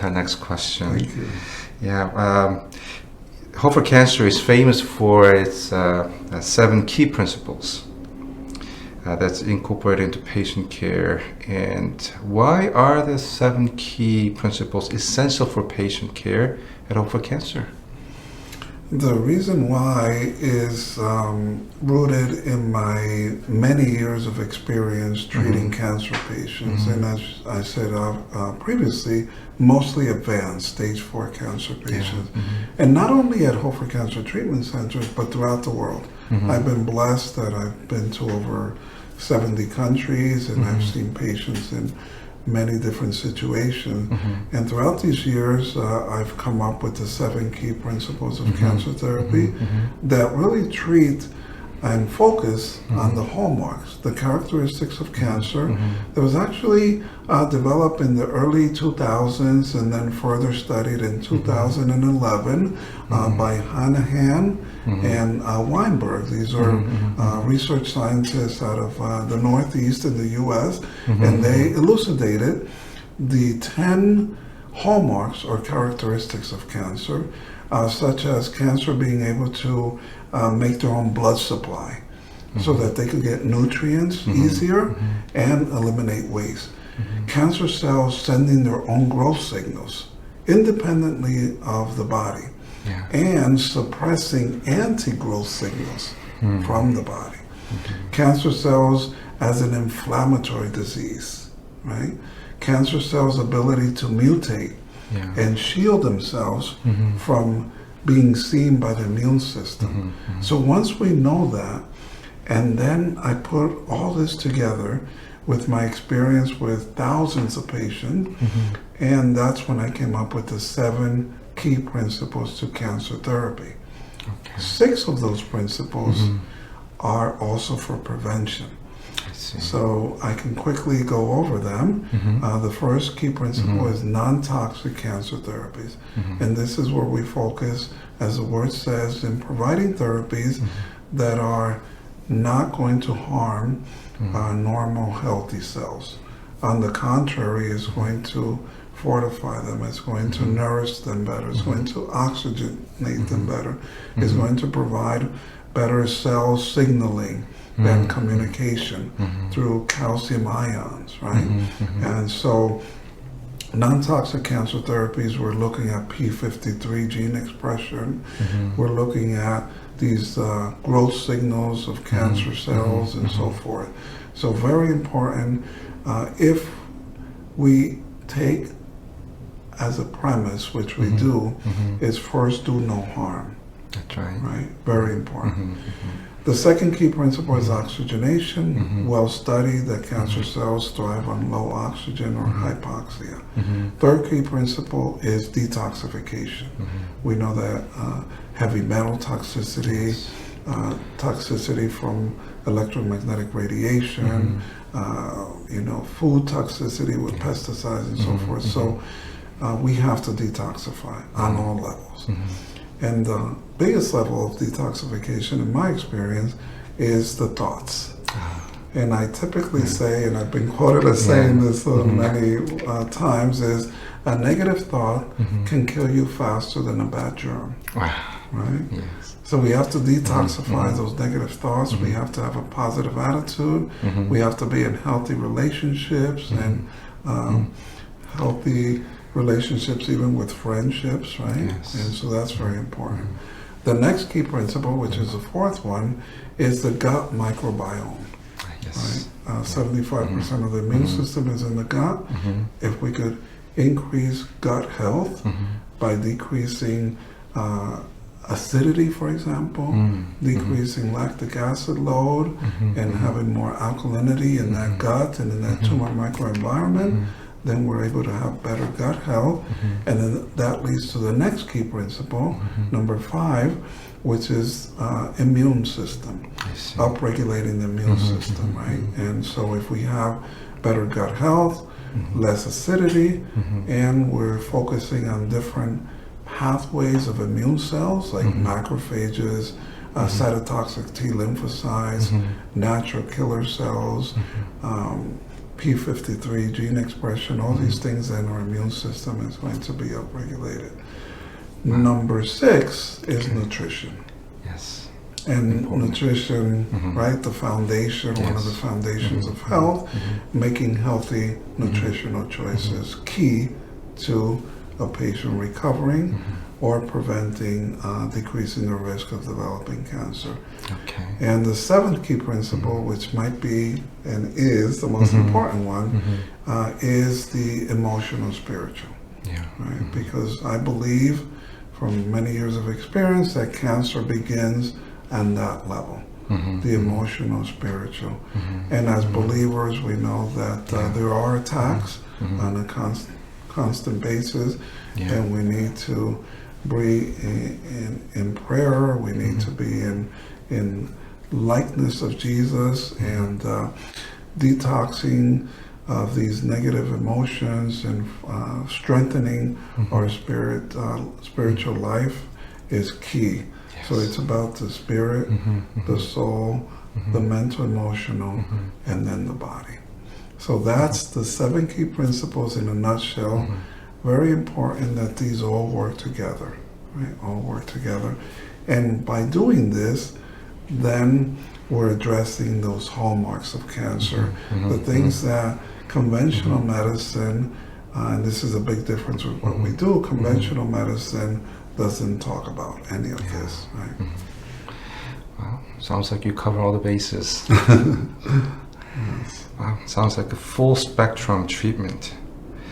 The next question. Thank you. Yeah, Hope4Cancer is famous for its 7 key principles that's incorporated into patient care. And why are the 7 key principles essential for patient care at Hope4Cancer? The reason why is rooted in my many years of experience treating cancer patients, and as I said previously, mostly advanced stage 4 cancer patients, and not only at Hope4Cancer treatment centers, but throughout the world. I've been blessed that I've been to over 70 countries, and I've seen patients in many different situations. And throughout these years, I've come up with the 7 key principles of cancer therapy that really treat and focus on the hallmarks, the characteristics of cancer that was actually developed in the early 2000s and then further studied in 2011 by Hanahan and Weinberg. These are research scientists out of the Northeast in the U.S. and they elucidated the 10 hallmarks or characteristics of cancer, such as cancer being able to make their own blood supply so that they could get nutrients easier and eliminate waste. Cancer cells sending their own growth signals independently of the body and suppressing anti-growth signals from the body. Cancer cells as an inflammatory disease, right? Cancer cells' ability to mutate and shield themselves from being seen by the immune system. So once we know that, and then I put all this together with my experience with thousands of patients, and that's when I came up with the 7 key principles to cancer therapy. 6 of those principles are also for prevention. So I can quickly go over them. The first key principle is non-toxic cancer therapies. And this is where we focus, as the word says, in providing therapies that are not going to harm normal healthy cells. On the contrary, it's going to fortify them, it's going to nourish them better, it's going to oxygenate them better, it's going to provide better cell signaling and communication through calcium ions, right? And so non-toxic cancer therapies, we're looking at P53 gene expression, we're looking at these growth signals of cancer cells and so forth. So very important, if we take as a premise, which we do, is first do no harm. That's right. Right? Very important. The second key principle is oxygenation. Well studied that cancer cells thrive on low oxygen or hypoxia. Third key principle is detoxification. We know that heavy metal toxicity, toxicity from electromagnetic radiation, food toxicity with pesticides and so forth. So we have to detoxify on all levels. And the biggest level of detoxification, in my experience, is the thoughts. And I typically say, and I've been quoted as saying this many times, is a negative thought can kill you faster than a bad germ. Right? Yes. So we have to detoxify those negative thoughts. We have to have a positive attitude. We have to be in healthy relationships and healthy relationships, even with friendships, right? Yes. And so that's very important. The next key principle, which is the fourth one, is the gut microbiome. Yes. Right? 75% of the immune system is in the gut. If we could increase gut health by decreasing acidity, for example, decreasing lactic acid load, and having more alkalinity in that gut and in that tumor microenvironment, then we're able to have better gut health. And then that leads to the next key principle, number 5, which is immune system, upregulating the immune system, right? And so if we have better gut health, less acidity, and we're focusing on different pathways of immune cells like macrophages, cytotoxic T lymphocytes, natural killer cells, P53 gene expression, all these things, and our immune system is going to be upregulated. Number 6 is nutrition. Yes. And Important. nutrition, right, the foundation, one of the foundations of health, making healthy nutritional choices key to a patient recovering or preventing, decreasing the risk of developing cancer. Okay. And the 7th key principle, which might be and is the most important one, is the emotional spiritual. Yeah. Right? Because I believe from many years of experience that cancer begins at that level, the emotional spiritual. And as believers, we know that there are attacks on a constant basis, and we need to be in prayer, we need to be in likeness of Jesus, and detoxing of these negative emotions and strengthening our spiritual life is key. Yes. So it's about the spirit, the soul, the mental, emotional, and then the body. So that's the 7 key principles in a nutshell. Very important that these all work together, right? All work together. And by doing this, then we're addressing those hallmarks of cancer, the things that conventional medicine, and this is a big difference with what we do, conventional medicine doesn't talk about any of this, right? Well, sounds like you cover all the bases. Yes. Wow, sounds like a full spectrum treatment.